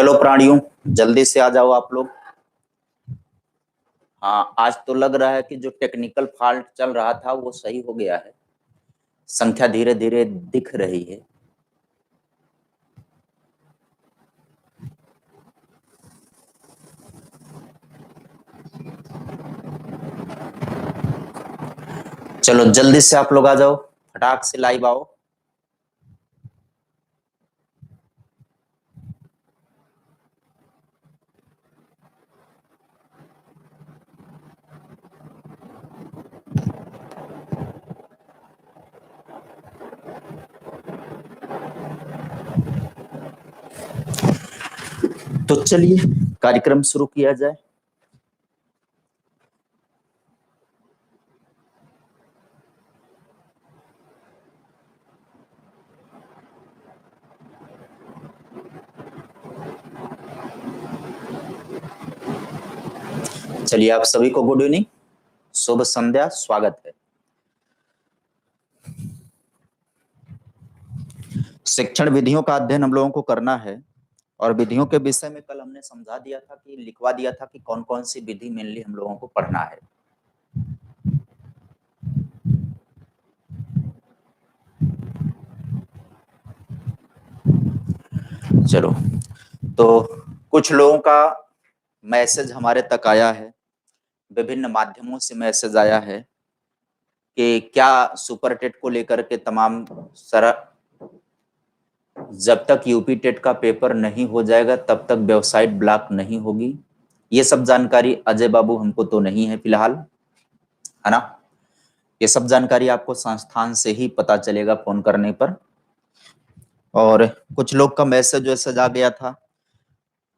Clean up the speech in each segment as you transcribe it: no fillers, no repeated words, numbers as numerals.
चलो प्राणियों, जल्दी से आ जाओ आप लोग। हाँ, आज तो लग रहा है कि जो टेक्निकल फॉल्ट चल रहा था वो सही हो गया है। संख्या धीरे धीरे दिख रही है। चलो जल्दी से आप लोग आ जाओ, फटाक से लाइव आओ। तो चलिए कार्यक्रम शुरू किया जाए। चलिए, आप सभी को गुड इवनिंग, शुभ संध्या, स्वागत है। शिक्षण विधियों का अध्ययन हम लोगों को करना है और विधियों के विषय में कल हमने समझा दिया था कि लिखवा दिया था कि कौन कौन सी विधि मेनली हम लोगों को पढ़ना है। चलो, तो कुछ लोगों का मैसेज हमारे तक आया है, विभिन्न माध्यमों से मैसेज आया है कि क्या सुपर टेट को लेकर के तमाम सारा, जब तक यूपी टेट का पेपर नहीं हो जाएगा तब तक वेबसाइट ब्लॉक नहीं होगी। ये सब जानकारी अजय बाबू हमको तो नहीं है फिलहाल, है ना। ये सब जानकारी आपको संस्थान से ही पता चलेगा फोन करने पर। और कुछ लोग का मैसेज वैसेज आ गया था,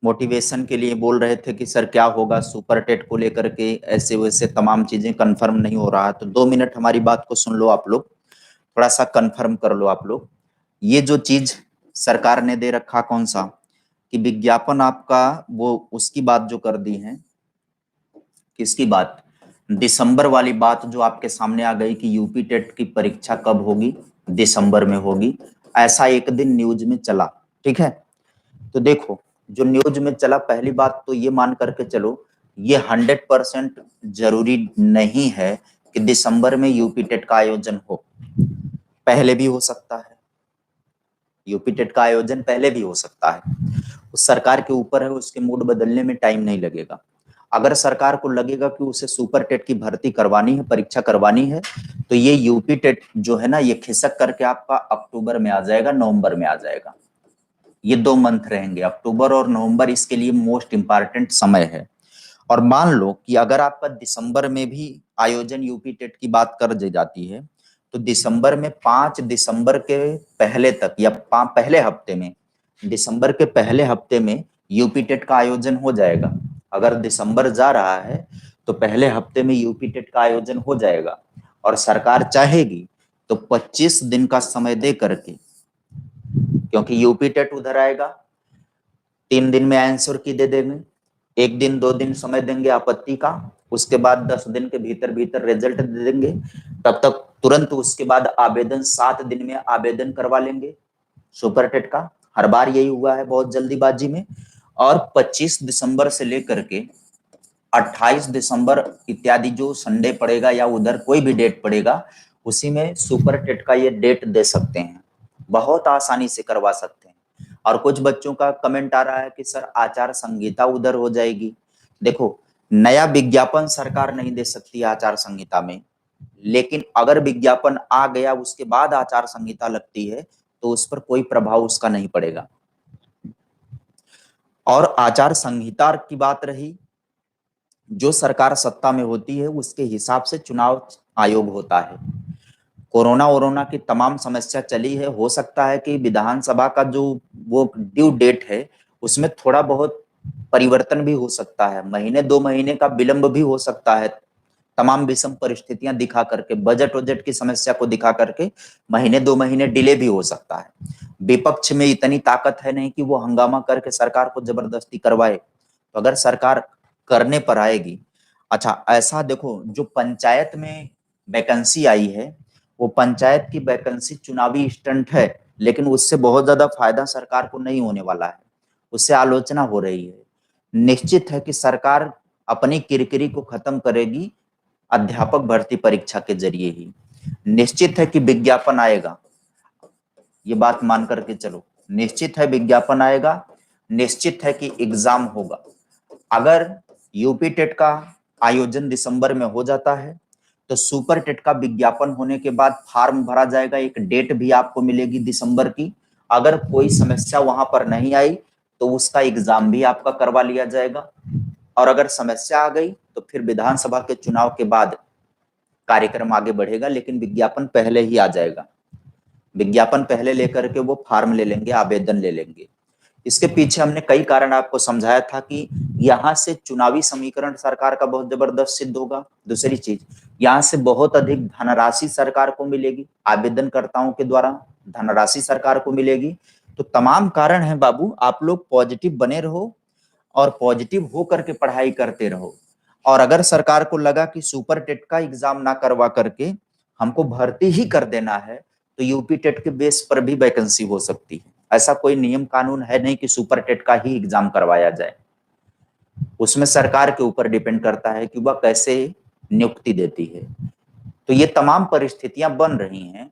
मोटिवेशन के लिए बोल रहे थे कि सर क्या होगा सुपर टेट को लेकर के, ऐसे वैसे तमाम चीजें कंफर्म नहीं हो रहा। तो 2 मिनट हमारी बात को सुन लो आप लोग, थोड़ा सा कंफर्म कर लो आप लोग। ये जो चीज सरकार ने दे रखा कौन सा कि विज्ञापन आपका, वो उसकी बात जो कर दी है, किसकी बात, दिसंबर वाली बात जो आपके सामने आ गई कि यूपी टेट की परीक्षा कब होगी, दिसंबर में होगी। ऐसा एक दिन न्यूज में चला, ठीक है। तो देखो, जो न्यूज में चला, पहली बात तो ये मान करके चलो, ये 100% जरूरी नहीं है कि दिसंबर में यूपी टेट का आयोजन हो। पहले भी हो सकता है, यूपी टेट का आयोजन पहले भी हो सकता है। उस सरकार के ऊपर है, उसके मूड बदलने में टाइम नहीं लगेगा। अगर सरकार को लगेगा कि उसे सुपर टेट की भर्ती करवानी है, परीक्षा करवानी है, तो ये यूपी टेट जो है ना, ये खिसक करके आपका अक्टूबर में आ जाएगा, नवंबर में आ जाएगा। ये 2 मंथ रहेंगे, अक्टूबर और नवंबर इसके लिए मोस्ट इंपॉर्टेंट समय है। और मान लो कि अगर आपका दिसंबर में भी आयोजन यूपी टेट की बात कर दी जाती है, तो दिसंबर में 5 दिसंबर के पहले तक या पहले हफ्ते में, दिसंबर के पहले हफ्ते में यूपी टेट का आयोजन हो जाएगा। अगर दिसंबर जा रहा है तो पहले हफ्ते में यूपी टेट का आयोजन हो जाएगा। और सरकार चाहेगी तो 25 दिन का समय दे करके, क्योंकि यूपी टेट उधर आएगा, 3 दिन में आंसर की दे देंगे, 1 दिन 2 दिन समय देंगे आपत्ति का, उसके बाद 10 दिन के भीतर भीतर रिजल्ट दे देंगे। तब तक तुरंत उसके बाद आवेदन 7 दिन में आवेदन करवा लेंगे सुपर टेट का। हर बार यही हुआ है, बहुत जल्दीबाजी में। और 25 दिसंबर से लेकर के 28 दिसंबर इत्यादि जो संडे पड़ेगा या उधर कोई भी डेट पड़ेगा, उसी में सुपर टेट का ये डेट दे सकते हैं, बहुत आसानी से करवा सकते हैं। और कुछ बच्चों का कमेंट आ रहा है कि सर आचार संहिता उधर हो जाएगी। देखो, नया विज्ञापन सरकार नहीं दे सकती आचार संहिता में, लेकिन अगर विज्ञापन आ गया उसके बाद आचार संहिता लगती है तो उस पर कोई प्रभाव उसका नहीं पड़ेगा। और आचार संहिता की बात रही, जो सरकार सत्ता में होती है उसके हिसाब से चुनाव आयोग होता है। कोरोना वोरोना की तमाम समस्या चली है, हो सकता है कि विधानसभा का जो वो ड्यू डेट है उसमें थोड़ा बहुत परिवर्तन भी हो सकता है, महीने 2 महीने का विलंब भी हो सकता है। तमाम विषम परिस्थितियां दिखा करके, बजट वजट की समस्या को दिखा करके महीने 2 महीने डिले भी हो सकता है। विपक्ष में इतनी ताकत है नहीं कि वो हंगामा करके सरकार को जबरदस्ती करवाए। तो अगर सरकार करने पर आएगी, अच्छा ऐसा देखो, जो पंचायत में वैकेंसी आई है, वो पंचायत की वैकेंसी चुनावी स्टंट है, लेकिन उससे बहुत ज्यादा फायदा सरकार को नहीं होने वाला है। उससे आलोचना हो रही है। निश्चित है कि सरकार अपनी किरकिरी को खत्म करेगी अध्यापक भर्ती परीक्षा के जरिए ही। निश्चित है कि विज्ञापन आएगा, ये बात मान करके चलो। निश्चित है विज्ञापन आएगा, निश्चित है कि एग्जाम होगा। अगर यूपी टेट का आयोजन दिसंबर में हो जाता है तो सुपर टेट का विज्ञापन होने के बाद फॉर्म भरा जाएगा, एक डेट भी आपको मिलेगी दिसंबर की। अगर कोई समस्या वहां पर नहीं आई तो उसका एग्जाम भी आपका करवा लिया जाएगा, और अगर समस्या आ गई तो फिर विधानसभा के चुनाव के बाद कार्यक्रम आगे बढ़ेगा, लेकिन विज्ञापन पहले ही आ जाएगा। विज्ञापन पहले लेकर के वो फॉर्म ले लेंगे, आवेदन ले लेंगे। इसके पीछे हमने कई कारण आपको समझाया था कि यहाँ से चुनावी समीकरण सरकार का बहुत जबरदस्त सिद्ध होगा। दूसरी चीज, यहाँ से बहुत अधिक धनराशि सरकार को मिलेगी, आवेदनकर्ताओं के द्वारा धनराशि सरकार को मिलेगी। तो तमाम कारण है बाबू, आप लोग पॉजिटिव बने रहो और पॉजिटिव होकर के पढ़ाई करते रहो। और अगर सरकार को लगा कि सुपर टेट का एग्जाम ना करवा करके हमको भर्ती ही कर देना है तो यूपी टेट के बेस पर भी वैकेंसी हो सकती है। ऐसा कोई नियम कानून है नहीं कि सुपर टेट का ही एग्जाम करवाया जाए, उसमें सरकार के ऊपर डिपेंड करता है कि वह कैसे नियुक्ति देती है। तो ये तमाम परिस्थितियां बन रही हैं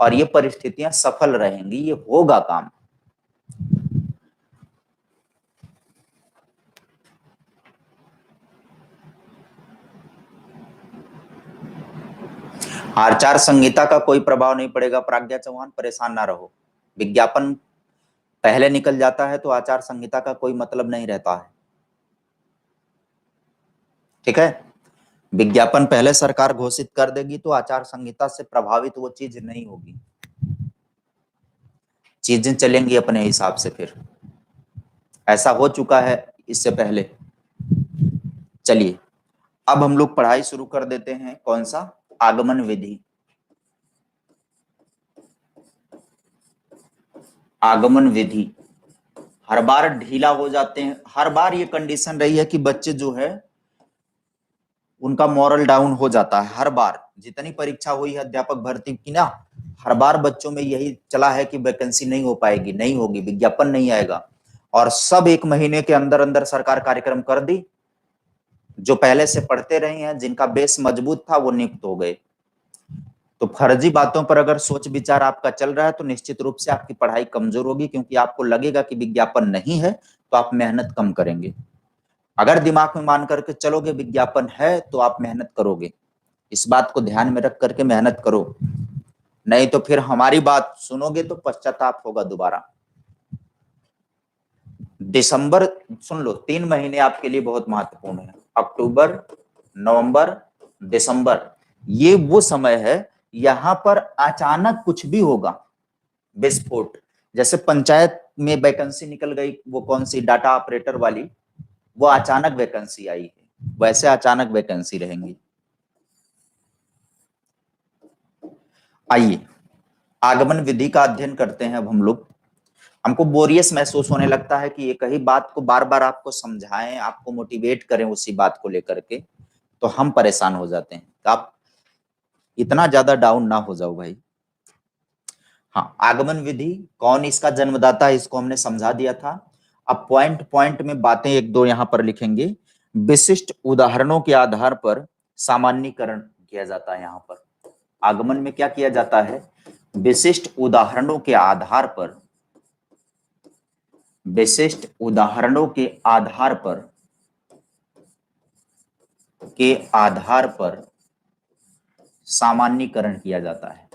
और ये परिस्थितियां सफल रहेंगी, ये होगा काम। आचार संहिता का कोई प्रभाव नहीं पड़ेगा प्राज्ञा चौहान, परेशान ना रहो। विज्ञापन पहले निकल जाता है तो आचार संहिता का कोई मतलब नहीं रहता है, ठीक है। विज्ञापन पहले सरकार घोषित कर देगी तो आचार संहिता से प्रभावित वो चीज नहीं होगी, चीजें चलेंगी अपने हिसाब से। फिर ऐसा हो चुका है इससे पहले। चलिए अब हम लोग पढ़ाई शुरू कर देते हैं। कौन सा? आगमन विधि। आगमन विधि हर बार ढीला हो जाते हैं, हर बार ये कंडीशन रही है कि बच्चे जो है उनका मॉरल डाउन हो जाता है। हर बार जितनी परीक्षा हुई है अध्यापक भर्ती की ना, हर बार बच्चों में यही चला है कि वैकेंसी नहीं हो पाएगी, नहीं होगी, विज्ञापन नहीं आएगा। और सब 1 महीने के अंदर अंदर सरकार कार्यक्रम कर दी। जो पहले से पढ़ते रहे हैं, जिनका बेस मजबूत था, वो नियुक्त हो गए। तो फर्जी बातों पर अगर सोच विचार आपका चल रहा है तो निश्चित रूप से आपकी पढ़ाई कमजोर होगी, क्योंकि आपको लगेगा कि विज्ञापन नहीं है तो आप मेहनत कम करेंगे। अगर दिमाग में मान करके चलोगे विज्ञापन है तो आप मेहनत करोगे। इस बात को ध्यान में रख करके मेहनत करो, नहीं तो फिर हमारी बात सुनोगे तो पश्चाताप होगा दोबारा। दिसंबर सुन लो, 3 महीने आपके लिए बहुत महत्वपूर्ण है। अक्टूबर, नवंबर, दिसंबर, ये वो समय है यहां पर अचानक कुछ भी होगा, विस्फोट। जैसे पंचायत में वैकेंसी निकल गई, वो कौन सी, डाटा ऑपरेटर वाली, वो अचानक वैकेंसी आई है, वैसे अचानक वैकेंसी रहेंगी। आइए आगमन विधि का अध्ययन करते हैं अब हम लोग। हमको बोरियस महसूस होने लगता है कि एक ही बात को बार बार आपको समझाएं, आपको मोटिवेट करें उसी बात को लेकर के, तो हम परेशान हो जाते हैं। तो आप इतना ज्यादा डाउन ना हो जाओ भाई। हाँ, आगमन विधि कौन इसका जन्मदाता है, इसको हमने समझा दिया था। अब पॉइंट पॉइंट में बातें एक दो यहां पर लिखेंगे। विशिष्ट उदाहरणों के आधार पर सामान्यीकरण किया जाता है। यहाँ पर आगमन में क्या किया जाता है? विशिष्ट उदाहरणों के आधार पर, विशिष्ट उदाहरणों के आधार पर सामान्यीकरण किया जाता है।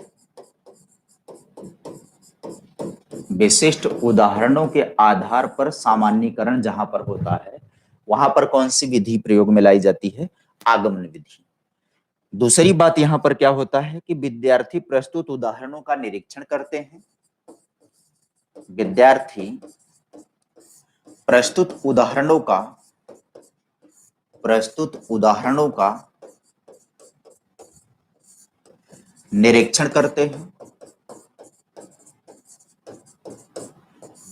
विशिष्ट उदाहरणों के आधार पर सामान्यीकरण जहां पर होता है वहां पर कौन सी विधि प्रयोग में लाई जाती है? आगमन विधि। दूसरी बात यहां पर क्या होता है कि विद्यार्थी प्रस्तुत उदाहरणों का निरीक्षण करते हैं। विद्यार्थी प्रस्तुत उदाहरणों का निरीक्षण करते हैं।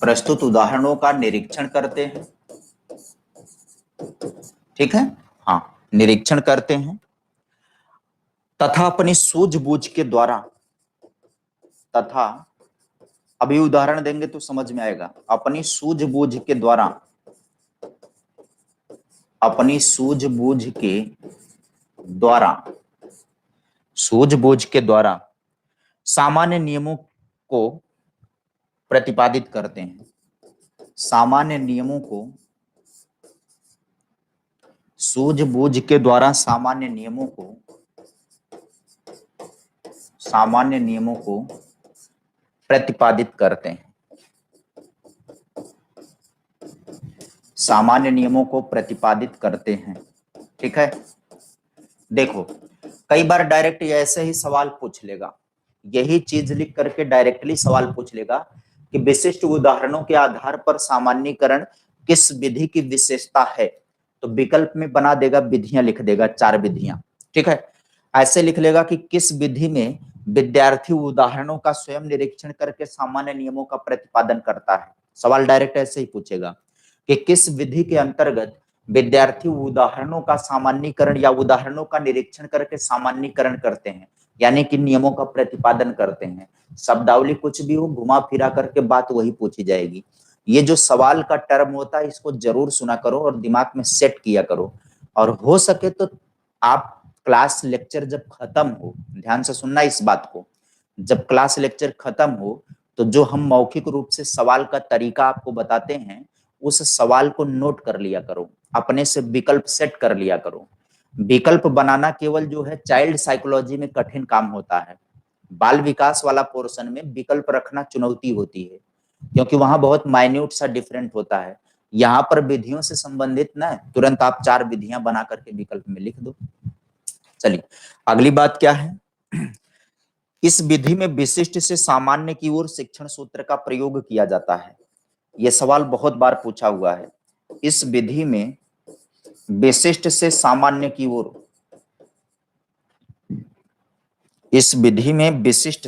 प्रस्तुत उदाहरणों का निरीक्षण करते हैं, ठीक है। हाँ, निरीक्षण करते हैं तथा अपनी सूझबूझ के द्वारा अभी उदाहरण देंगे तो समझ में आएगा। अपनी सूझबूझ के द्वारा, अपनी सूझबूझ के द्वारा, सूझबूझ के द्वारा सामान्य नियमों को प्रतिपादित करते हैं। सामान्य नियमों को, सूझबूझ के द्वारा सामान्य नियमों को, सामान्य नियमों को प्रतिपादित करते हैं। सामान्य नियमों को प्रतिपादित करते हैं। ठीक है, देखो कई बार डायरेक्ट ऐसे ही सवाल पूछ लेगा, यही चीज लिख करके डायरेक्टली सवाल पूछ लेगा कि विशिष्ट उदाहरणों के आधार पर सामान्यीकरण किस विधि की विशेषता है, तो विकल्प में बना देगा, विधियां लिख देगा, 4 विधियां। ठीक है, ऐसे लिख लेगा कि किस विधि में विद्यार्थी उदाहरणों का स्वयं निरीक्षण करके सामान्य नियमों का प्रतिपादन करता है। सवाल डायरेक्ट ऐसे ही पूछेगा कि किस विधि के अंतर्गत विद्यार्थी उदाहरणों का सामान्यीकरण या उदाहरणों का निरीक्षण करके सामान्यीकरण करते हैं, यानी कि नियमों का प्रतिपादन करते हैं। शब्दावली कुछ भी हो, घुमा फिरा करके बात वही पूछी जाएगी। ये जो सवाल का टर्म होता है इसको जरूर सुना करो और दिमाग में सेट किया करो, और हो सके तो आप क्लास लेक्चर जब खत्म हो, ध्यान से सुनना इस बात को, जब क्लास लेक्चर खत्म हो तो जो हम मौखिक रूप से सवाल का तरीका आपको बताते हैं उस सवाल को नोट कर लिया करो, अपने से विकल्प सेट कर लिया करो। विकल्प बनाना केवल जो है चाइल्ड साइकोलॉजी में कठिन काम होता है, बाल विकास वाला पोर्शन में विकल्प रखना चुनौती होती है, क्योंकि वहां बहुत माइन्यूट सा डिफरेंट होता है। यहाँ पर विधियों से संबंधित ना तुरंत आप 4 विधियां बना करके विकल्प में लिख दो। चलिए अगली बात क्या है, इस विधि में विशिष्ट से सामान्य की ओर शिक्षण सूत्र का प्रयोग किया जाता है। यह सवाल बहुत बार पूछा हुआ है। इस विधि में विशिष्ट से सामान्य की ओर, इस विधि में विशिष्ट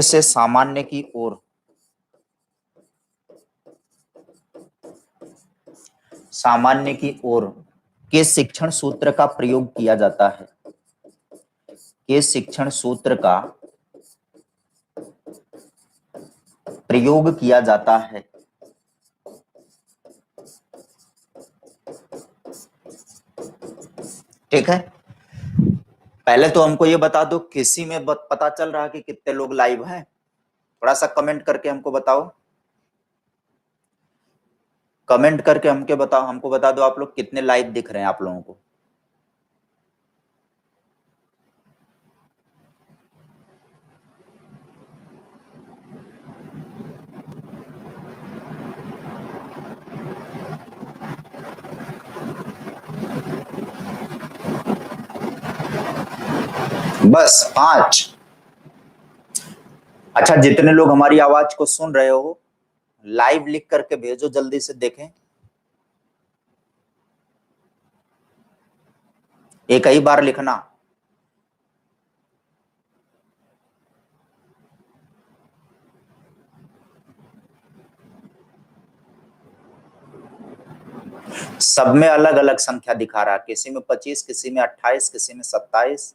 से सामान्य की ओर, सामान्य की ओर के शिक्षण सूत्र का प्रयोग किया जाता है। के शिक्षण सूत्र का प्रयोग किया जाता है। ठीक है, पहले तो हमको ये बता दो किसी में पता चल रहा है कि कितने लोग लाइव हैं, थोड़ा सा कमेंट करके हमको बताओ, कमेंट करके हमको बता दो आप लोग कितने लाइव दिख रहे हैं आप लोगों को। बस 5। अच्छा, जितने लोग हमारी आवाज को सुन रहे हो लाइव लिख करके भेजो, जल्दी से देखें। एक ही बार लिखना। सब में अलग अलग संख्या दिखा रहा है, किसी में 25, किसी में 28, किसी में 27।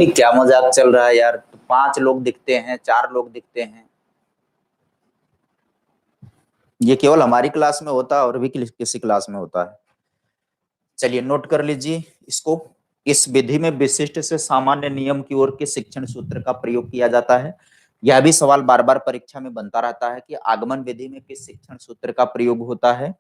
ये क्या मजाक चल रहा है यार, 5 लोग दिखते हैं, 4 लोग दिखते हैं। ये केवल हमारी क्लास में होता है और भी किसी क्लास में होता है। चलिए नोट कर लीजिए इसको। इस विधि में विशिष्ट से सामान्य नियम की ओर के शिक्षण सूत्र का प्रयोग किया जाता है। यह भी सवाल बार बार परीक्षा में बनता रहता है कि आगमन विधि में किस शिक्षण सूत्र का प्रयोग होता है,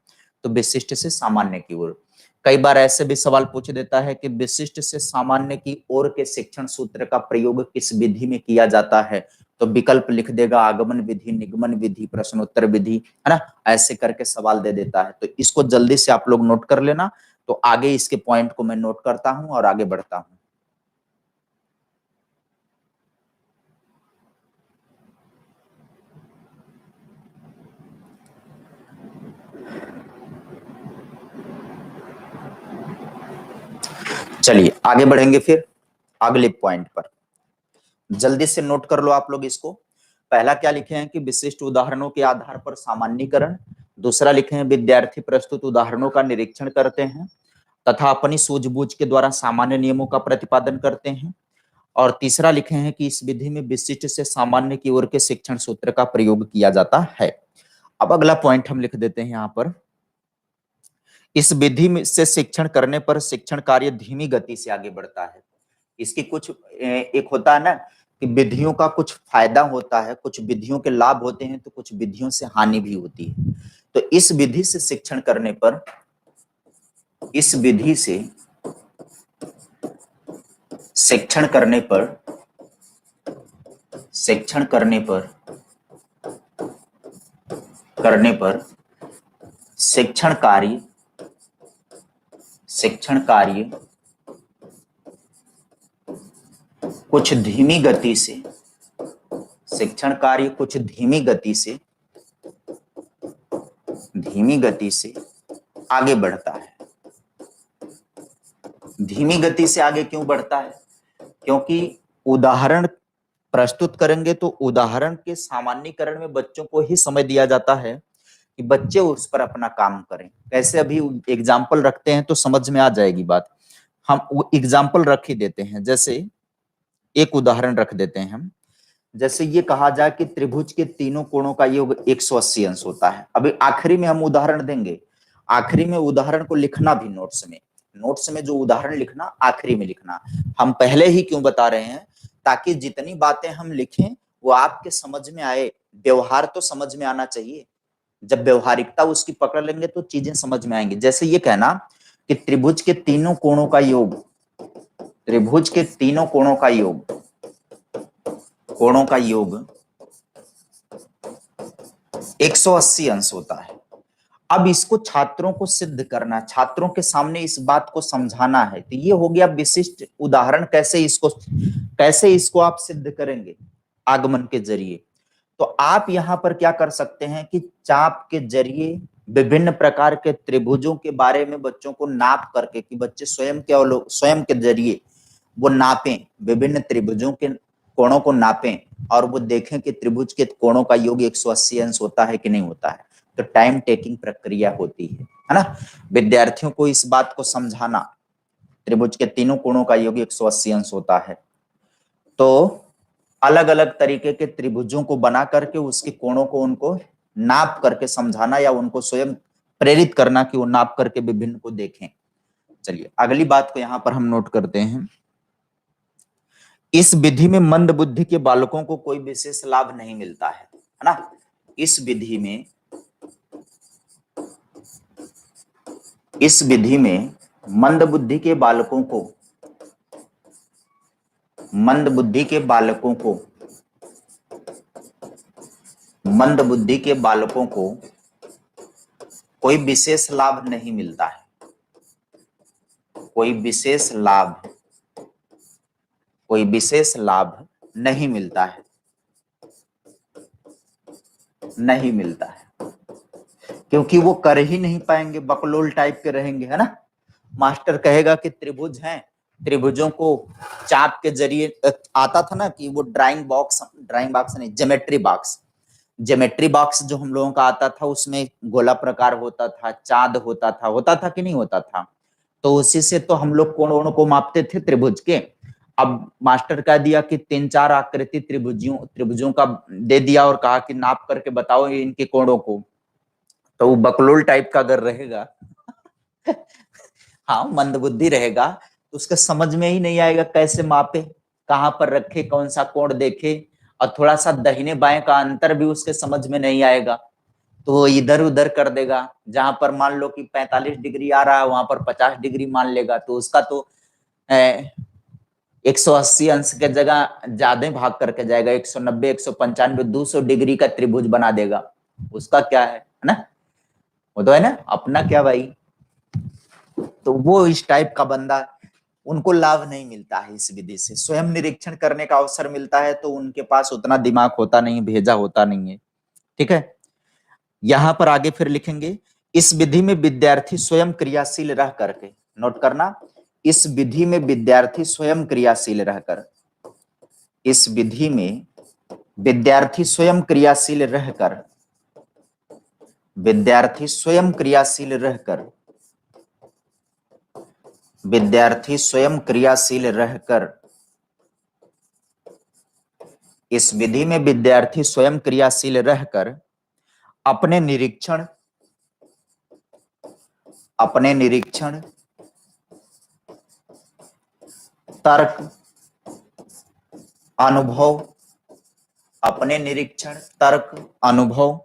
तो विशिष्ट से सामान्य की ओर। कई बार ऐसे भी सवाल पूछ देता है कि विशिष्ट से सामान्य की ओर के शिक्षण सूत्र का प्रयोग किस विधि में किया जाता है, तो विकल्प लिख देगा, आगमन विधि, निगमन विधि, प्रश्नोत्तर विधि, है ना, ऐसे करके सवाल दे देता है। तो इसको जल्दी से आप लोग नोट कर लेना। तो आगे इसके पॉइंट को मैं नोट करता हूं और आगे बढ़ता हूं। चलिए आगे बढ़ेंगे फिर अगले पॉइंट पर। जल्दी से नोट कर लो आप लोग इसको। पहला क्या लिखे हैं कि विशिष्ट उदाहरणों के आधार पर सामान्यीकरण। दूसरा लिखे हैं विद्यार्थी प्रस्तुत उदाहरणों का निरीक्षण करते हैं तथा अपनी सूझबूझ के द्वारा सामान्य नियमों का प्रतिपादन करते हैं। और तीसरा लिखे हैं कि इस विधि में विशिष्ट से सामान्य की ओर के शिक्षण सूत्र का प्रयोग किया जाता है। अब अगला पॉइंट हम लिख देते हैं यहाँ पर, इस विधि में से शिक्षण करने पर शिक्षण कार्य धीमी गति से आगे बढ़ता है। इसकी कुछ एक होता है ना कि विधियों का कुछ फायदा होता है, कुछ विधियों के लाभ होते हैं, तो कुछ विधियों से हानि भी होती है। तो इस विधि से शिक्षण करने पर, इस विधि से शिक्षण करने पर, शिक्षण करने पर शिक्षण कार्य कुछ धीमी गति से, शिक्षण कार्य कुछ धीमी गति से आगे बढ़ता है। धीमी गति से आगे क्यों बढ़ता है? क्योंकि उदाहरण प्रस्तुत करेंगे तो उदाहरण के सामान्यीकरण में बच्चों को ही समय दिया जाता है कि बच्चे उस पर अपना काम करें। कैसे, अभी एग्जाम्पल रखते हैं तो समझ में आ जाएगी बात। हम एग्जाम्पल रख ही देते हैं, जैसे एक उदाहरण रख देते हैं हम। जैसे ये कहा जाए कि त्रिभुज के तीनों कोणों का योग 180 अंश होता है। अभी आखिरी में हम उदाहरण देंगे, आखिरी में उदाहरण को लिखना भी नोट्स में जो उदाहरण लिखना आखिरी में लिखना। हम पहले ही क्यों बता रहे हैं? ताकि जितनी बातें हम लिखें वो आपके समझ में आए। व्यवहार तो समझ में आना चाहिए, जब व्यवहारिकता उसकी पकड़ लेंगे तो चीजें समझ में आएंगी। जैसे ये कहना कि त्रिभुज के तीनों कोणों का योग, त्रिभुज के तीनों कोणों का योग 180 अंश होता है। अब इसको छात्रों को सिद्ध करना, छात्रों के सामने इस बात को समझाना है। तो ये हो गया विशिष्ट उदाहरण। कैसे इसको आप सिद्ध करेंगे? आगमन के जरिए। तो आप यहां पर क्या कर सकते हैं कि चाप के जरिए विभिन्न प्रकार के त्रिभुजों के बारे में बच्चों को नाप करके, कि बच्चे स्वयं के जरिए वो नापें, विभिन्न त्रिभुजों के कोणों को नापें और वो देखें कि त्रिभुज के कोणों का योग 180 अंश होता है कि नहीं होता है। तो टाइम टेकिंग प्रक्रिया होती है ना। विद्यार्थियों को इस बात को समझाना, त्रिभुज के तीनों कोणों का योग 180 अंश होता है। तो अलग अलग तरीके के त्रिभुजों को बना करके उसके कोणों को उनको नाप करके समझाना, या उनको स्वयं प्रेरित करना कि वो नाप करके विभिन्न को देखें। चलिए अगली बात को यहां पर हम नोट करते हैं। इस विधि में मंद बुद्धि के बालकों को कोई विशेष लाभ नहीं मिलता है ना। इस विधि में मंद बुद्धि के बालकों को कोई विशेष लाभ नहीं मिलता है। कोई विशेष लाभ नहीं मिलता है, क्योंकि वो कर ही नहीं पाएंगे, बकलोल टाइप के रहेंगे, है ना। मास्टर कहेगा कि त्रिभुज हैं, त्रिभुजों को चाप के जरिए आता था ना कि वो ड्राइंग बॉक्स नहीं, ज्योमेट्री बॉक्स जो हम लोगों का आता था, उसमें गोला प्रकार होता था, चांद होता था कि नहीं होता था। तो उसी से तो हम लोग कोणों को मापते थे त्रिभुज के। अब मास्टर कह दिया कि 3-4 आकृति त्रिभुजों का दे दिया और कहा कि नाप करके बताओ इनके कोणों को। तो वो बकलोल टाइप का अगर रहेगा हाँ, मंदबुद्धि रहेगा तो उसका समझ में ही नहीं आएगा कैसे मापे, कहां पर रखे, कौन सा कोण देखे, और थोड़ा सा दाहिने बाएं का अंतर भी उसके समझ में नहीं आएगा। तो वो इधर उधर कर देगा। जहां पर मान लो कि 45 डिग्री आ रहा है वहां पर 50 डिग्री मान लेगा। तो उसका तो 180 अंश के जगह ज्यादा भाग करके जाएगा, 190, 195, 200 डिग्री का त्रिभुज बना देगा। उसका क्या है ना, वो तो है ना अपना क्या भाई। तो वो इस टाइप का बंदा, उनको लाभ नहीं मिलता है इस विधि से। स्वयं निरीक्षण करने का अवसर मिलता है तो उनके पास उतना दिमाग होता नहीं, भेजा होता नहीं है। ठीक है, यहां पर आगे फिर लिखेंगे, इस विधि में विद्यार्थी स्वयं क्रियाशील रह करके, नोट करना, इस विधि में विद्यार्थी स्वयं क्रियाशील रहकर, इस विधि में विद्यार्थी स्वयं क्रियाशील रहकर, विद्यार्थी स्वयं क्रियाशील रहकर, विद्यार्थी स्वयं क्रियाशील रहकर, इस विधि में विद्यार्थी स्वयं क्रियाशील रहकर अपने निरीक्षण, अपने निरीक्षण, तर्क, अनुभव, अपने निरीक्षण, तर्क, अनुभव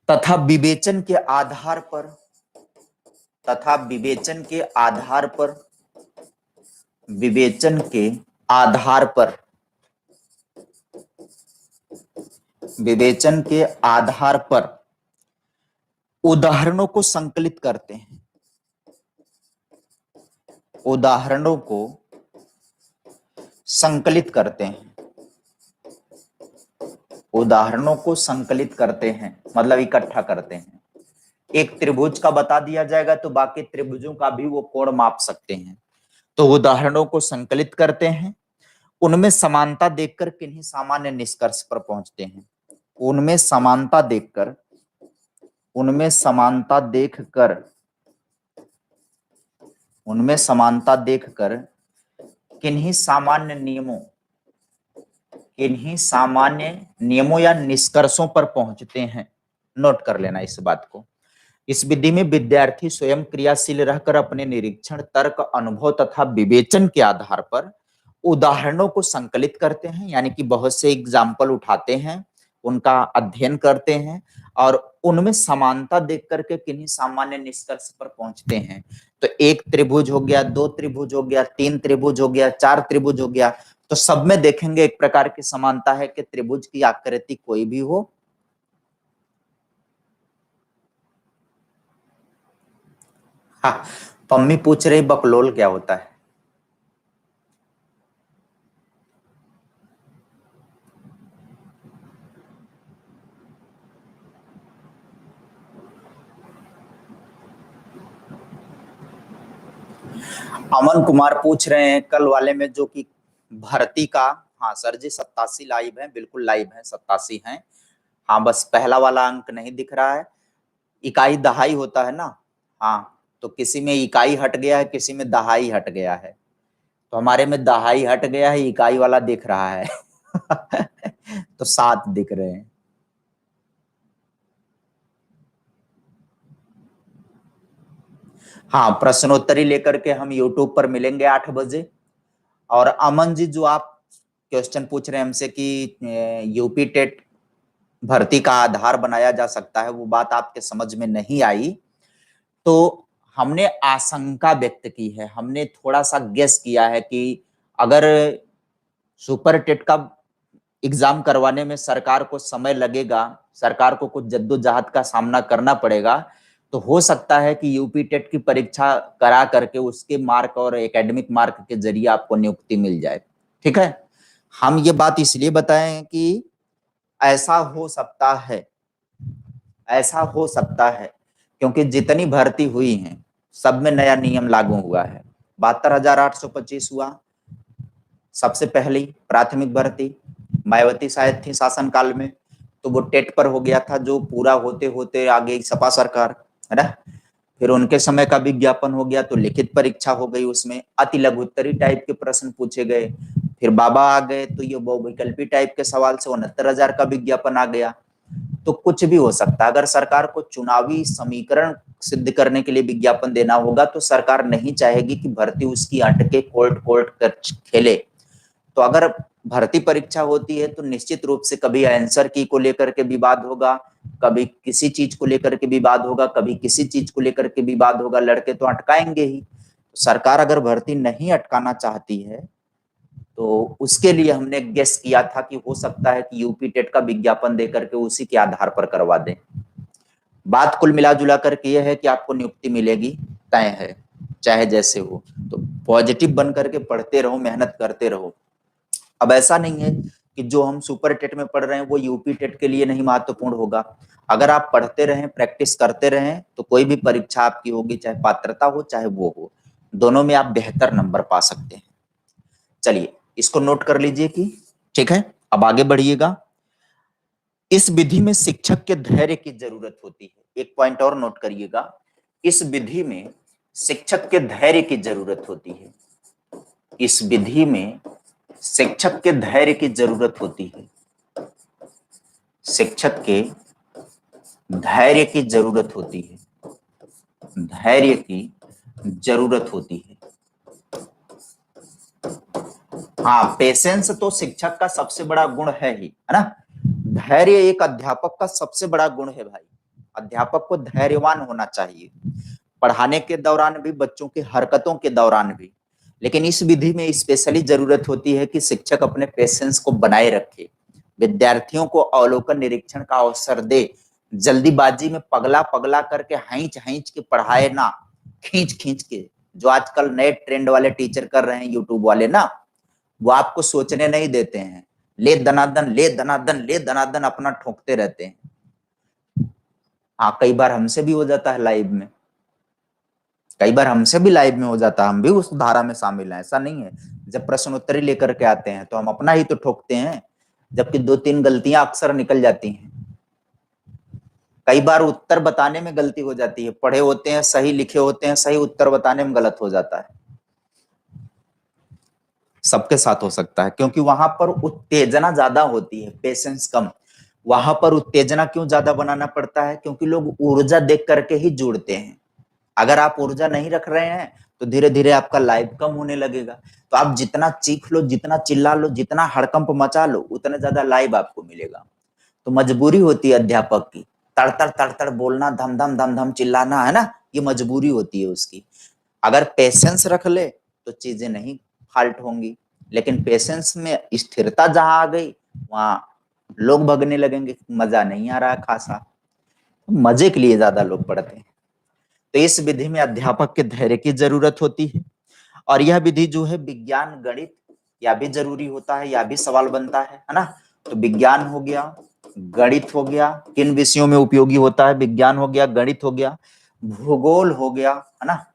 तथा विवेचन के आधार पर, तथा विवेचन के आधार पर, विवेचन के आधार पर, विवेचन के आधार पर उदाहरणों को संकलित करते हैं, उदाहरणों को संकलित करते हैं, उदाहरणों को संकलित करते हैं मतलब इकट्ठा करते हैं। एक त्रिभुज का बता दिया जाएगा तो बाकी त्रिभुजों का भी वो कोण माप सकते हैं। तो उदाहरणों को संकलित करते हैं, उनमें समानता देखकर किन्हीं सामान्य निष्कर्ष पर पहुंचते हैं। उनमें समानता देखकर, उनमें समानता देखकर, उनमें समानता देखकर किन्हीं सामान्य नियमों, किन्हीं सामान्य नियमों या निष्कर्षों पर पहुंचते हैं। नोट कर लेना इस बात को। इस विधि में विद्यार्थी स्वयं क्रियाशील रहकर अपने निरीक्षण, तर्क, अनुभव तथा विवेचन के आधार पर उदाहरणों को संकलित करते हैं, यानी कि बहुत से एग्जाम्पल उठाते हैं, उनका अध्ययन करते हैं और उनमें समानता देख करके किन्हीं सामान्य निष्कर्ष पर पहुंचते हैं। तो एक त्रिभुज हो गया, दो त्रिभुज हो गया, तीन त्रिभुज हो गया, चार त्रिभुज हो गया, तो सब में देखेंगे एक प्रकार की समानता है कि त्रिभुज की आकृति कोई भी हो, हाँ। पम्मी पूछ रही बकलोल क्या होता है। अमन कुमार पूछ रहे हैं कल वाले में जो कि भर्ती का, हाँ सर जी 87 लाइव है, बिल्कुल लाइव है, 87 हैं। हाँ बस पहला वाला अंक नहीं दिख रहा है, इकाई दहाई होता है ना, हाँ तो किसी में इकाई हट गया है, किसी में दहाई हट गया है, तो हमारे में दहाई हट गया है, इकाई वाला दिख रहा है तो 7 दिख रहे हैं। हाँ प्रश्नोत्तरी लेकर के हम यूट्यूब पर मिलेंगे 8 बजे। और अमन जी जो आप क्वेश्चन पूछ रहे हैं हमसे कि यूपी टेट भर्ती का आधार बनाया जा सकता है, वो बात आपके समझ में नहीं आई। तो हमने आशंका व्यक्त की है, हमने थोड़ा सा गेस किया है कि अगर सुपर टेट का एग्जाम करवाने में सरकार को समय लगेगा, सरकार को कुछ जद्दोजहद का सामना करना पड़ेगा, तो हो सकता है कि यूपी टेट की परीक्षा करा करके उसके मार्क और एकेडमिक मार्क के जरिए आपको नियुक्ति मिल जाए। ठीक है, हम ये बात इसलिए बताएं कि ऐसा हो सकता है, ऐसा हो सकता है क्योंकि जितनी भर्ती हुई हैं सब में नया नियम लागू हुआ है। 72,825 हुआ सबसे पहली प्राथमिक भर्ती, मायावती शायद थी शासनकाल में, तो वो टेट पर हो गया था, जो पूरा होते होते आ गई सपा सरकार, है ना। फिर उनके समय का विज्ञापन हो गया तो लिखित परीक्षा हो गई, उसमें अति लघुत्तरी टाइप के प्रश्न पूछे गए। फिर बाबा आ गए तो ये बहुविकल्पी टाइप के सवाल से 69,000 का विज्ञापन आ गया। तो कुछ भी हो सकता है, अगर सरकार को चुनावी समीकरण सिद्ध करने के लिए विज्ञापन देना होगा तो सरकार नहीं चाहेगी कि भर्ती उसकी अटके, कोर्ट कोर्ट कर खेले। तो अगर भर्ती परीक्षा होती है तो निश्चित रूप से कभी आंसर की को लेकर के विवाद होगा, कभी किसी चीज को लेकर के विवाद होगा, कभी किसी चीज को लेकर के विवाद होगा, लड़के तो अटकाएंगे ही। सरकार अगर भर्ती नहीं अटकाना चाहती है तो उसके लिए हमने गेस किया था कि हो सकता है कि यूपी टेट का विज्ञापन देकर के उसी के आधार पर करवा दें। बात कुल मिला जुला करके यह है कि आपको नियुक्ति मिलेगी, तय है, चाहे जैसे हो। तो पॉजिटिव बन करके पढ़ते रहो, मेहनत करते रहो। अब ऐसा नहीं है कि जो हम सुपर टेट में पढ़ रहे हैं वो यूपी टेट के लिए नहीं महत्वपूर्ण होगा। अगर आप पढ़ते रहें, प्रैक्टिस करते रहें, तो कोई भी परीक्षा आपकी होगी, चाहे पात्रता हो चाहे वो हो, दोनों में आप बेहतर नंबर पा सकते हैं। चलिए इसको नोट कर लीजिए कि ठीक है। अब आगे बढ़िएगा। इस विधि में शिक्षक के धैर्य की जरूरत होती है। एक पॉइंट और नोट करिएगा, इस विधि में शिक्षक के धैर्य की जरूरत होती है। इस विधि में शिक्षक के धैर्य की जरूरत होती है। शिक्षक के धैर्य की जरूरत होती है। धैर्य की जरूरत होती है। हाँ, पेशेंस तो शिक्षक का सबसे बड़ा गुण है ही, है ना। धैर्य एक अध्यापक का सबसे बड़ा गुण है भाई। अध्यापक को धैर्यवान होना चाहिए, पढ़ाने के दौरान भी, बच्चों की हरकतों के दौरान भी। लेकिन इस विधि में स्पेशली जरूरत होती है कि शिक्षक अपने पेशेंस को बनाए रखे, विद्यार्थियों को अवलोकन निरीक्षण का अवसर दे, जल्दीबाजी में पगला पगला करके हैंच हैंच के पढ़ाए ना, खींच खींच के, जो आजकल नए ट्रेंड वाले टीचर कर रहे हैं, यूट्यूब वाले ना, वो आपको सोचने नहीं देते हैं। ले दनादन, ले दनादन, ले दनादन अपना ठोकते रहते हैं। हाँ, कई बार हमसे भी हो जाता है लाइव में, कई बार हमसे भी लाइव में हो जाता है, हम भी उस धारा में शामिल हैं, ऐसा नहीं है। जब प्रश्नोत्तरी लेकर के आते हैं तो हम अपना ही तो ठोकते हैं, जबकि 2-3 गलतियां अक्सर निकल जाती हैं। कई बार उत्तर बताने में गलती हो जाती है, पढ़े होते हैं, सही लिखे होते हैं, सही उत्तर बताने में गलत हो जाता है। सबके साथ हो सकता है, क्योंकि वहां पर उत्तेजना ज्यादा होती है, पेशेंस कम। वहां पर उत्तेजना क्यों ज्यादा बनाना पड़ता है? क्योंकि लोग ऊर्जा देख करके ही जुड़ते हैं। अगर आप ऊर्जा नहीं रख रहे हैं तो धीरे धीरे आपका लाइव कम होने लगेगा। तो आप जितना चीख लो, जितना चिल्ला लो, जितना हड़कंप मचा लो, उतना ज्यादा लाइव आपको मिलेगा। तो मजबूरी होती है अध्यापक की, तड़तड़ तड़तड़ बोलना, धम धम धम धम चिल्लाना, है ना, ये मजबूरी होती है उसकी। अगर पेशेंस रख ले तो चीजें नहीं फाल्ट होंगी, लेकिन पेशेंस में स्थिरता जहां आ गई, वहां लोग भगने लगेंगे, मजा नहीं आ रहा है खासा। मजे के लिए ज्यादा लोग पढ़ते हैं। तो इस विधि में अध्यापक के धैर्य की जरूरत होती है। और यह विधि जो है विज्ञान गणित या भी जरूरी होता है, या भी सवाल बनता है ना। तो विज्ञान हो गया, गणित हो गया, किन विषयों में उपयोगी होता है? विज्ञान हो गया, गणित हो गया, भूगोल हो गया, है ना,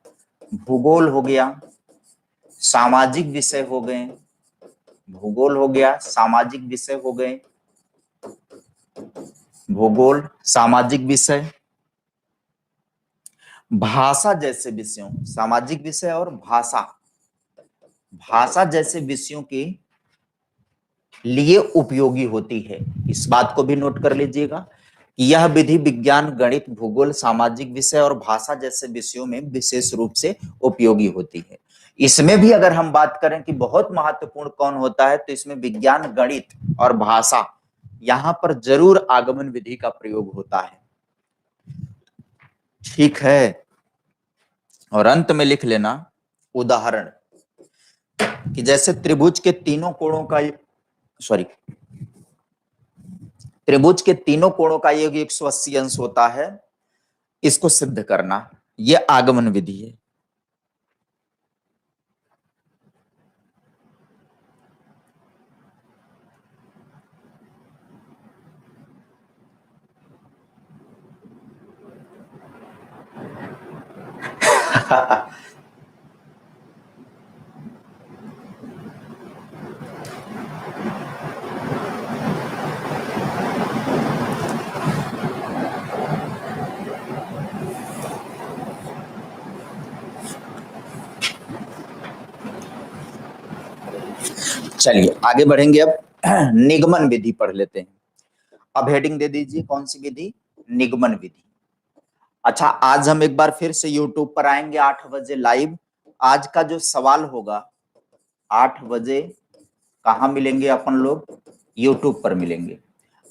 भूगोल हो गया, सामाजिक विषय हो गए, भूगोल हो गया, सामाजिक विषय हो गए, भूगोल, सामाजिक विषय, भाषा जैसे विषयों, सामाजिक विषय और भाषा, भाषा जैसे विषयों के लिए उपयोगी होती है। इस बात को भी नोट कर लीजिएगा कि यह विधि विज्ञान, गणित, भूगोल, सामाजिक विषय और भाषा जैसे विषयों में विशेष रूप से उपयोगी होती है। इसमें भी अगर हम बात करें कि बहुत महत्वपूर्ण कौन होता है, तो इसमें विज्ञान, गणित और भाषा, यहां पर जरूर आगमन विधि का प्रयोग होता है। ठीक है। और अंत में लिख लेना उदाहरण, कि जैसे त्रिभुज के तीनों कोणों का, सॉरी, त्रिभुज के तीनों कोणों का योग 180 अंश होता है, इसको सिद्ध करना, यह आगमन विधि है। चलिए आगे बढ़ेंगे। अब निगमन विधि पढ़ लेते हैं। अब हेडिंग दे दीजिए, कौन सी विधि? निगमन विधि। अच्छा, आज हम एक बार फिर से यूट्यूब पर आएंगे 8 बजे लाइव। आज का जो सवाल होगा 8 बजे, कहाँ मिलेंगे अपन लोग? यूट्यूब पर मिलेंगे।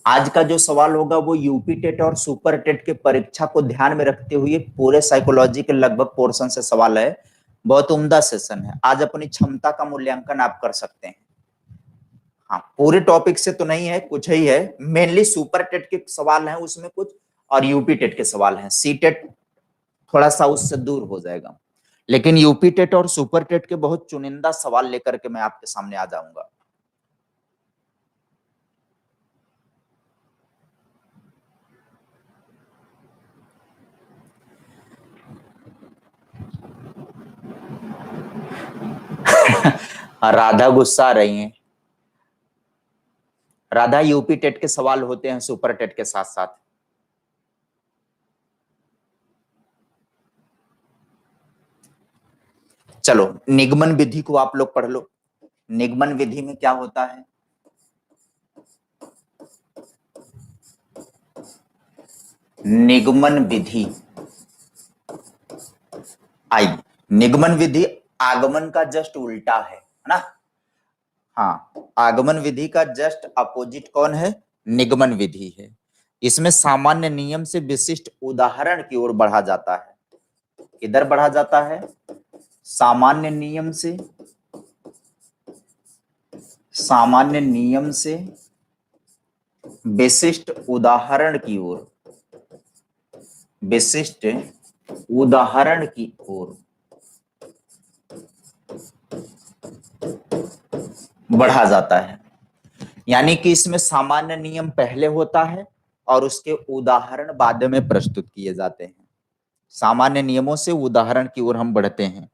आज का जो सवाल होगा वो यूपी टेट और सुपर टेट के परीक्षा को ध्यान में रखते हुए पूरे साइकोलॉजी के लगभग पोर्शन से सवाल है। बहुत उम्दा सेशन है। आज अपनी क्षमता का मूल्यांकन आप कर सकते हैं। हाँ, पूरे टॉपिक से तो नहीं है, कुछ ही है, मेनली सुपर टेट के सवाल हैं उसमें कुछ, और यूपी टेट के सवाल हैं। सी टेट थोड़ा सा उससे दूर हो जाएगा, लेकिन यूपी टेट और सुपर टेट के बहुत चुनिंदा सवाल लेकर के मैं आपके सामने आ जाऊंगा। राधा गुस्सा आ रही हैं। राधा, यूपी टेट के सवाल होते हैं सुपर टेट के साथ साथ। चलो, निगमन विधि को आप लोग पढ़ लो। निगमन विधि में क्या होता है? निगमन विधि आई, निगमन विधि आगमन का जस्ट उल्टा है ना? हाँ, आगमन विधि का जस्ट अपोजिट कौन है? निगमन विधि है। इसमें सामान्य नियम से विशिष्ट उदाहरण की ओर बढ़ा जाता है। किधर बढ़ा जाता है? सामान्य नियम से, सामान्य नियम से विशिष्ट उदाहरण की ओर, विशिष्ट उदाहरण की ओर बढ़ा जाता है। यानी कि इसमें सामान्य नियम पहले होता है और उसके उदाहरण बाद में प्रस्तुत किए जाते हैं। सामान्य नियमों से उदाहरण की ओर हम बढ़ते हैं।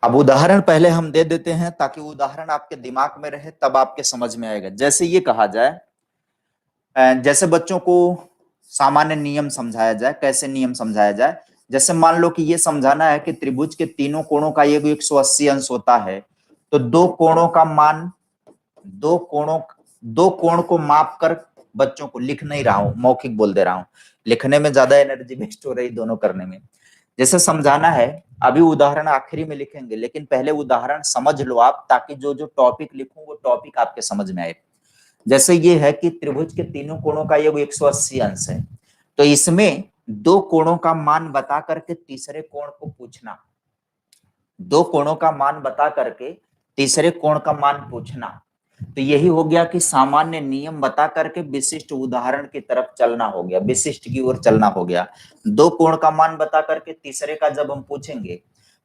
अब उदाहरण पहले हम दे देते हैं ताकि उदाहरण आपके दिमाग में रहे, तब आपके समझ में आएगा। जैसे ये कहा जाए, जैसे बच्चों को सामान्य नियम समझाया जाए। कैसे नियम समझाया जाए? जैसे मान लो कि ये समझाना है कि त्रिभुज के तीनों कोणों का ये 180 अंश होता है, तो दो कोणों का मान, दो कोण को माप कर, बच्चों को लिख नहीं रहा हूं, मौखिक बोल दे रहा हूं, लिखने में ज्यादा एनर्जी वेस्ट हो रही दोनों करने में। जैसे समझाना है, अभी उदाहरण आखिरी में लिखेंगे, लेकिन पहले उदाहरण समझ लो आप, ताकि जो जो टॉपिक लिखूं वो टॉपिक आपके समझ में आए। जैसे ये है कि त्रिभुज के तीनों कोणों का योग 180 अंश है, तो इसमें दो कोणों का मान बता करके तीसरे कोण को पूछना, दो कोणों का मान बता करके तीसरे कोण का मान पूछना। तो यही हो गया कि सामान्य नियम बता करके विशिष्ट उदाहरण की तरफ चलना हो गया, विशिष्ट की ओर चलना हो गया। दो कोण का मान बता करके तीसरे का जब हम पूछेंगे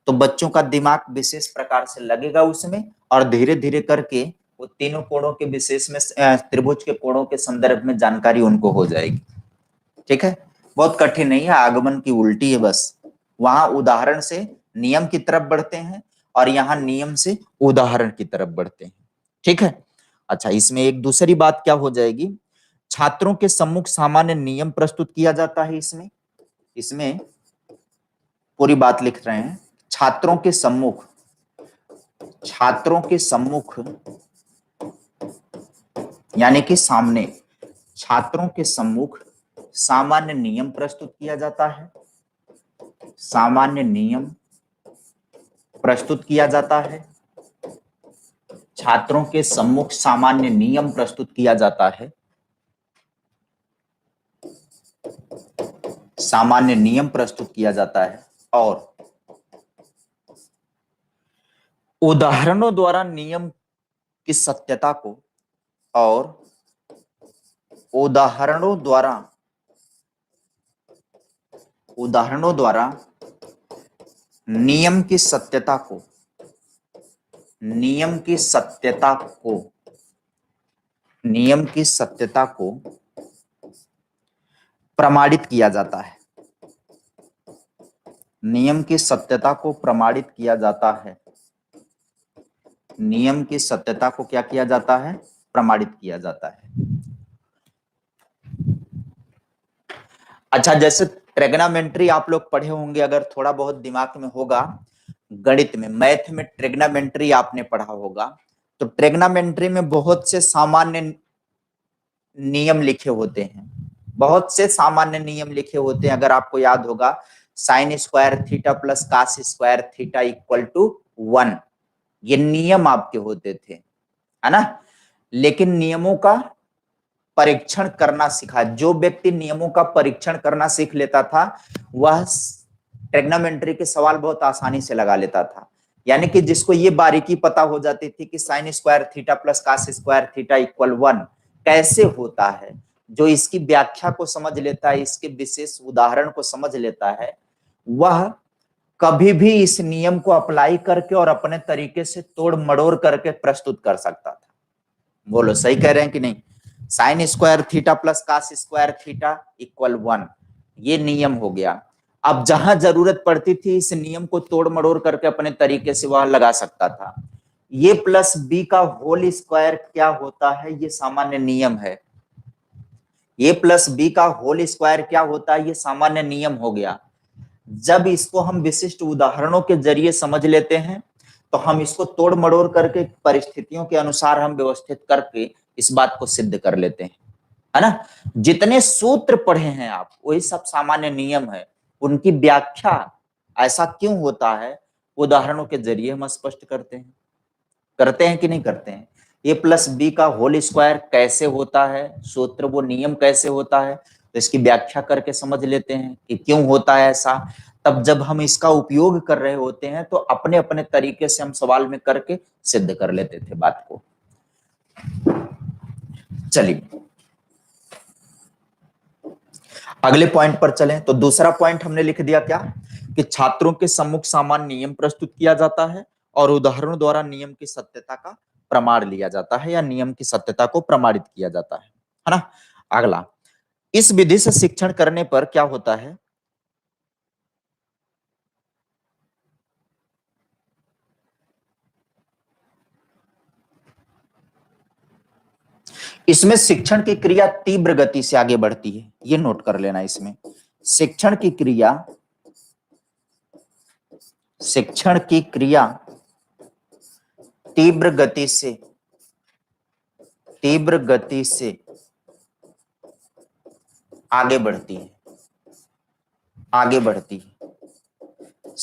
तो बच्चों का दिमाग विशेष प्रकार से लगेगा उसमें, और धीरे धीरे करके वो तीनों कोणों के विशेष में, त्रिभुज के कोणों के संदर्भ में जानकारी उनको हो जाएगी। ठीक है, बहुत कठिन नहीं है, आगमन की उल्टी है बस। वहां उदाहरण से नियम की तरफ बढ़ते हैं और यहाँ नियम से उदाहरण की तरफ बढ़ते हैं। ठीक है। अच्छा, इसमें एक दूसरी बात क्या हो जाएगी? छात्रों के सम्मुख सामान्य नियम प्रस्तुत किया जाता है। इसमें इसमें पूरी बात लिख रहे हैं। छात्रों के सम्मुख, छात्रों के सम्मुख यानी कि सामने, छात्रों के सम्मुख सामान्य नियम प्रस्तुत किया जाता है। सामान्य नियम प्रस्तुत किया जाता है। छात्रों के सम्मुख सामान्य नियम प्रस्तुत किया जाता है। सामान्य नियम प्रस्तुत किया जाता है और उदाहरणों द्वारा नियम की सत्यता को, और उदाहरणों द्वारा नियम की सत्यता को, नियम की सत्यता को, नियम की सत्यता को प्रमाणित किया जाता है। नियम की सत्यता को प्रमाणित किया जाता है। नियम की सत्यता को क्या किया जाता है? प्रमाणित किया जाता है। अच्छा, जैसे ट्रिग्नोमेट्री आप लोग पढ़े होंगे, अगर थोड़ा बहुत दिमाग में होगा, गणित में, मैथ में ट्रिग्नोमेट्री आपने पढ़ा होगा, तो ट्रिग्नोमेट्री में बहुत से सामान्य नियम लिखे होते हैं, बहुत से सामान्य नियम लिखे होते हैं। अगर आपको याद होगा, sine square theta plus cos square theta equal to 1, ये नियम आपके होते थे, है ना? लेकिन नियमों का परीक्षण करना सीखा। जो व्यक्ति नियमों का परीक्षण करना सीख लेता था वह ट्रिग्नोमेट्री के सवाल बहुत आसानी से लगा लेता था। यानी कि जिसको ये बारीकी पता हो जाती थी कि sine square theta plus cos square theta equal 1 कैसे होता है, जो इसकी व्याख्या को समझ लेता है, इसके विशेष उदाहरण को समझ लेता है, वह कभी भी इस नियम को अप्लाई करके और अपने तरीके से तोड़ मड़ोड़ करके प्रस्तुत कर सकता था। बोलो सही कह रहे हैं कि नहीं? Sine square theta plus cos square theta equal 1 ये नियम हो गया। अब जहां जरूरत पड़ती थी इस नियम को तोड़ मड़ोड़ करके अपने तरीके से वह लगा सकता था। ये प्लस बी का होल स्क्वायर क्या होता है, ये सामान्य नियम है। ये प्लस बी का होल स्क्वायर क्या होता है, ये सामान्य नियम हो गया। जब इसको हम विशिष्ट उदाहरणों के जरिए समझ लेते हैं तो हम इसको तोड़ मड़ोड़ करके परिस्थितियों के अनुसार हम व्यवस्थित करके इस बात को सिद्ध कर लेते हैं, है ना। जितने सूत्र पढ़े हैं आप वही सब सामान्य नियम है। उनकी व्याख्या ऐसा क्यों होता है उदाहरणों के जरिए हम स्पष्ट करते हैं कि नहीं करते हैं। ए प्लस बी का होल स्क्वायर कैसे होता है, सूत्र वो नियम कैसे होता है, तो इसकी व्याख्या करके समझ लेते हैं कि क्यों होता है ऐसा। तब जब हम इसका उपयोग कर रहे होते हैं तो अपने अपने तरीके से हम सवाल में करके सिद्ध कर लेते थे बात को। चलिए अगले पॉइंट पर चलें। तो दूसरा पॉइंट हमने लिख दिया क्या कि छात्रों के सम्मुख सामान्य नियम प्रस्तुत किया जाता है और उदाहरणों द्वारा नियम की सत्यता का प्रमाण लिया जाता है या नियम की सत्यता को प्रमाणित किया जाता है ना। अगला, इस विधि से शिक्षण करने पर क्या होता है, इसमें शिक्षण की क्रिया तीव्र गति से आगे बढ़ती है। ये नोट कर लेना, इसमें शिक्षण की क्रिया तीव्र गति से आगे बढ़ती है।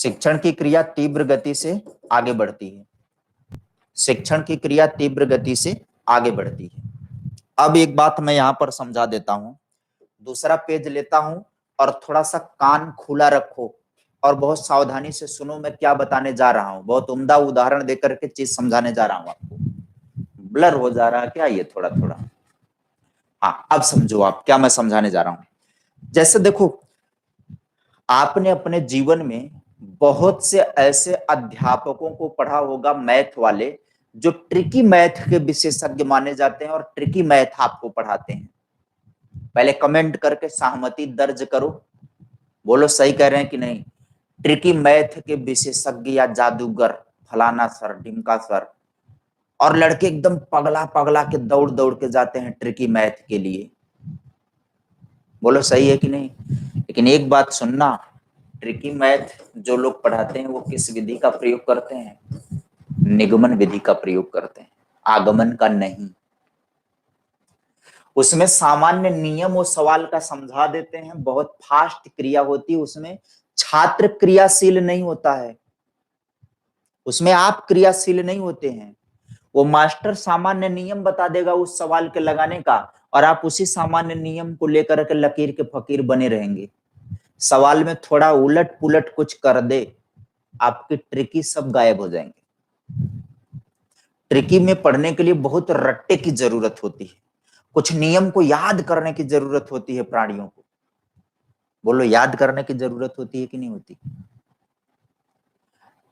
शिक्षण की क्रिया तीव्र गति से आगे बढ़ती है। शिक्षण की क्रिया तीव्र गति से आगे बढ़ती है। अब एक बात मैं यहां पर समझा देता हूं, दूसरा पेज लेता हूं और थोड़ा सा कान खुला रखो और बहुत सावधानी से सुनो मैं क्या बताने जा रहा हूं। बहुत उम्दा उदाहरण देकर के चीज समझाने जा रहा हूं आपको। ब्लर हो जा रहा है क्या ये थोड़ा थोड़ा? हाँ अब समझो आप क्या मैं समझाने जा रहा हूं। जैसे देखो, आपने अपने जीवन में बहुत से ऐसे अध्यापकों को पढ़ा होगा मैथ वाले जो ट्रिकी मैथ के विशेषज्ञ माने जाते हैं और ट्रिकी मैथ आपको पढ़ाते हैं। पहले कमेंट करके सहमति दर्ज करो, बोलो सही कह रहे हैं कि नहीं। ट्रिकी मैथ के विशेषज्ञ या जादूगर फलाना सर ढिमका सर, और लड़के एकदम पगला पगला के दौड़ दौड़ के जाते हैं ट्रिकी मैथ के लिए। बोलो सही है कि नहीं। लेकिन एक बात सुनना, ट्रिकी मैथ जो लोग पढ़ाते हैं वो किस विधि का प्रयोग करते हैं? निगमन विधि का प्रयोग करते हैं, आगमन का नहीं। उसमें सामान्य नियम और सवाल का समझा देते हैं, बहुत फास्ट क्रिया होती है उसमें। छात्र क्रियाशील नहीं होता है उसमें, आप क्रियाशील नहीं होते हैं। वो मास्टर सामान्य नियम बता देगा उस सवाल के लगाने का और आप उसी सामान्य नियम को लेकर के लकीर के फकीर बने रहेंगे। सवाल में थोड़ा उलट पुलट कुछ कर दे, आपकी ट्रिकी सब गायब हो जाएंगे। ट्रिकी में पढ़ने के लिए बहुत रट्टे की जरूरत होती है, कुछ नियम को याद करने की जरूरत होती है प्राणियों को। बोलो याद करने की जरूरत होती है कि नहीं होती?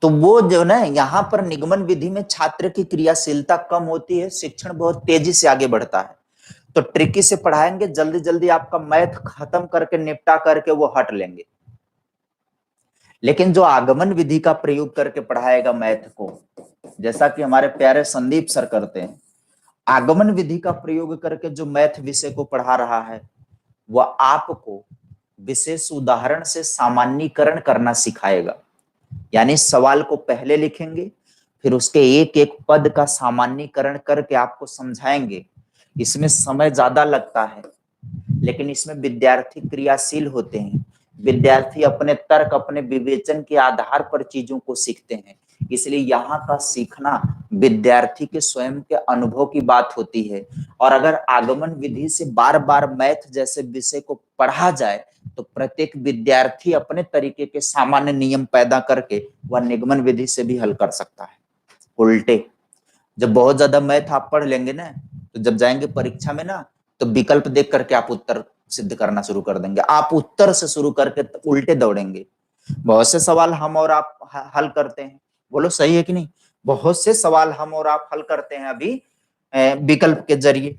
तो वो जो ना यहाँ पर निगमन विधि में छात्र की क्रियाशीलता कम होती है, शिक्षण बहुत तेजी से आगे बढ़ता है। तो ट्रिकी से पढ़ाएंगे, जल्दी जल्दी आपका मैथ खत्म करके निपटा करके वो हट लेंगे। लेकिन जो आगमन विधि का प्रयोग करके पढ़ाएगा मैथ को, जैसा कि हमारे प्यारे संदीप सर करते हैं, आगमन विधि का प्रयोग करके जो मैथ विषय को पढ़ा रहा है वह आपको विशेष उदाहरण से सामान्यीकरण करना सिखाएगा। यानी सवाल को पहले लिखेंगे, फिर उसके एक एक पद का सामान्यीकरण करके आपको समझाएंगे। इसमें समय ज्यादा लगता है लेकिन इसमें विद्यार्थी क्रियाशील होते हैं। विद्यार्थी अपने तर्क, अपने विवेचन के आधार पर चीजों को सीखते हैं। इसलिए यहाँ का सीखना विद्यार्थी के स्वयं के अनुभव की बात होती है। और अगर आगमन विधि से बार बार मैथ जैसे विषय को पढ़ा जाए तो प्रत्येक विद्यार्थी अपने तरीके के सामान्य नियम पैदा करके वह निगमन विधि से भी हल कर सकता है। उल्टे जब बहुत ज्यादा मैथ आप पढ़ लेंगे ना, तो जब जाएंगे परीक्षा में ना, तो विकल्प देख करके आप उत्तर सिद्ध करना शुरू कर देंगे। आप उत्तर से शुरू करके उल्टे दौड़ेंगे। बहुत से सवाल हम और आप हल करते हैं, बोलो सही है कि नहीं? बहुत से सवाल हम और आप हल करते हैं अभी विकल्प के जरिए।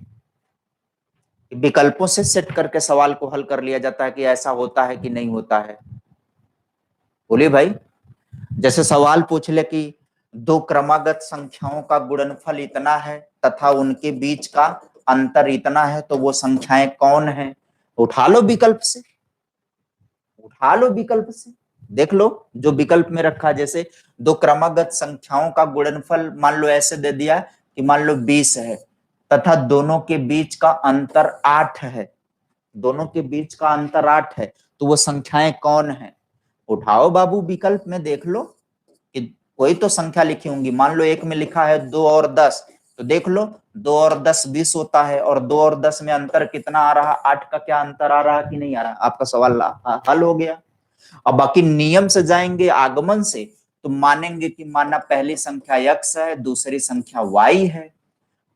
विकल्पों से सेट करके सवाल को हल कर लिया जाता है कि ऐसा होता है कि नहीं होता है। बोलिए भाई, जैसे सवाल पूछ ले कि दो क्रमागत संख्याओं का गुणनफल इतना है तथा उनके बीच का अंतर इतना है, तो वो संख्याएं कौन है? उठा लो विकल्प से, उठा लो विकल्प से, देख लो जो विकल्प में रखा। जैसे दो क्रमागत संख्याओं का गुणनफल मान लो ऐसे दे दिया कि मान लो 20 है तथा दोनों के बीच का अंतर 8 है, दोनों के बीच का अंतर 8 है, तो वो संख्याएं कौन है? उठाओ बाबू विकल्प में, देख लो कि कोई तो संख्या लिखी होंगी। मान लो एक में लिखा है 2 और 10, तो देख लो 2 और 10 20 होता है, और 2 और 10 में अंतर कितना आ रहा? 8 का क्या अंतर आ रहा कि नहीं आ रहा? आपका सवाल हल हो गया। अब बाकी नियम से जाएंगे आगमन से, तो मानेंगे कि माना पहली संख्या x है, दूसरी संख्या y है।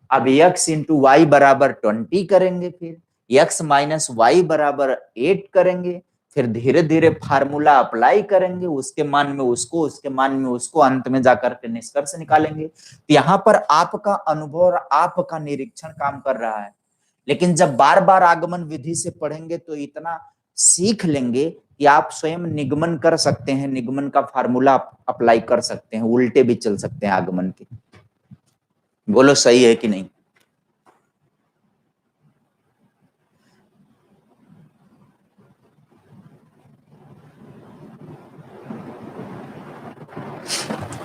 अब x इंटू वाई बराबर 20 करेंगे, फिर x माइनस वाई बराबर 8 करेंगे, फिर धीरे धीरे फार्मूला अप्लाई करेंगे, उसके मान में उसको, उसके मान में उसको, अंत में जाकर के निष्कर्ष निकालेंगे। तो यहाँ पर आपका अनुभव और आपका निरीक्षण काम कर रहा है। लेकिन जब बार बार आगमन विधि से पढ़ेंगे तो इतना सीख लेंगे कि आप स्वयं निगमन कर सकते हैं, निगमन का फार्मूला अप्लाई कर सकते हैं, उल्टे भी चल सकते हैं आगमन के। बोलो सही है कि नहीं?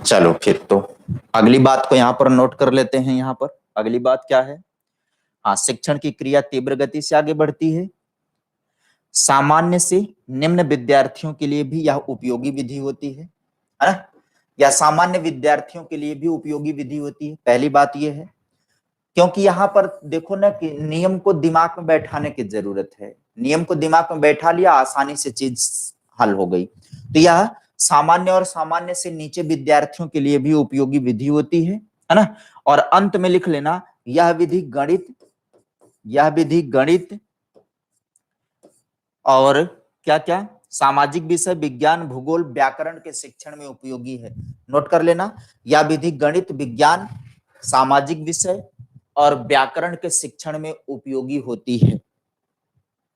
चलो फिर तो अगली बात को यहाँ पर नोट कर लेते हैं। यहाँ पर अगली बात क्या है? हाँ, शिक्षण की क्रिया तीव्र गति से आगे बढ़ती है। सामान्य से निम्न विद्यार्थियों के लिए भी यह उपयोगी विधि होती है ना? या सामान्य विद्यार्थियों के लिए भी उपयोगी विधि होती है। पहली बात यह है, क्योंकि यहाँ पर देखो ना कि नियम को दिमाग में बैठाने की जरूरत है। नियम को दिमाग में बैठा लिया, आसानी से चीज हल हो गई। तो यह सामान्य और सामान्य से नीचे विद्यार्थियों के लिए भी उपयोगी विधि होती है ना? और अंत में लिख लेना, यह विधि गणित और क्या क्या सामाजिक विषय, विज्ञान, भूगोल, व्याकरण के शिक्षण में उपयोगी है। नोट कर लेना, यह विधि गणित, विज्ञान, सामाजिक विषय और व्याकरण के शिक्षण में उपयोगी होती है।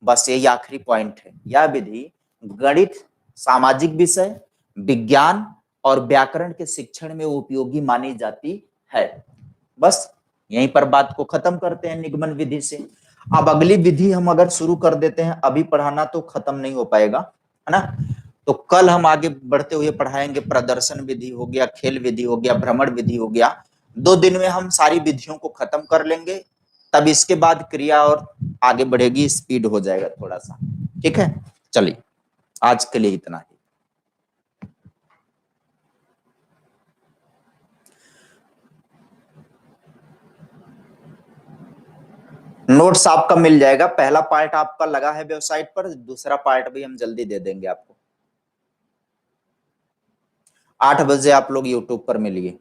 बस यही आखिरी पॉइंट है। यह विधि गणित, सामाजिक विषय, विज्ञान और व्याकरण के शिक्षण में उपयोगी मानी जाती है। बस यहीं पर बात को खत्म करते हैं निगमन विधि से। अब अगली विधि हम अगर शुरू कर देते हैं, अभी पढ़ाना तो खत्म नहीं हो पाएगा, है ना? तो कल हम आगे बढ़ते हुए पढ़ाएंगे। प्रदर्शन विधि हो गया, खेल विधि हो गया, भ्रमण विधि हो गया। 2 दिन में हम सारी विधियों को खत्म कर लेंगे, तब इसके बाद क्रिया और आगे बढ़ेगी, स्पीड हो जाएगा थोड़ा सा। ठीक है, चलिए आज के लिए इतना ही। नोट्स आपका मिल जाएगा। पहला पार्ट आपका लगा है वेबसाइट पर, दूसरा पार्ट भी हम जल्दी दे देंगे आपको। 8 बजे आप लोग यूट्यूब पर मिलिए।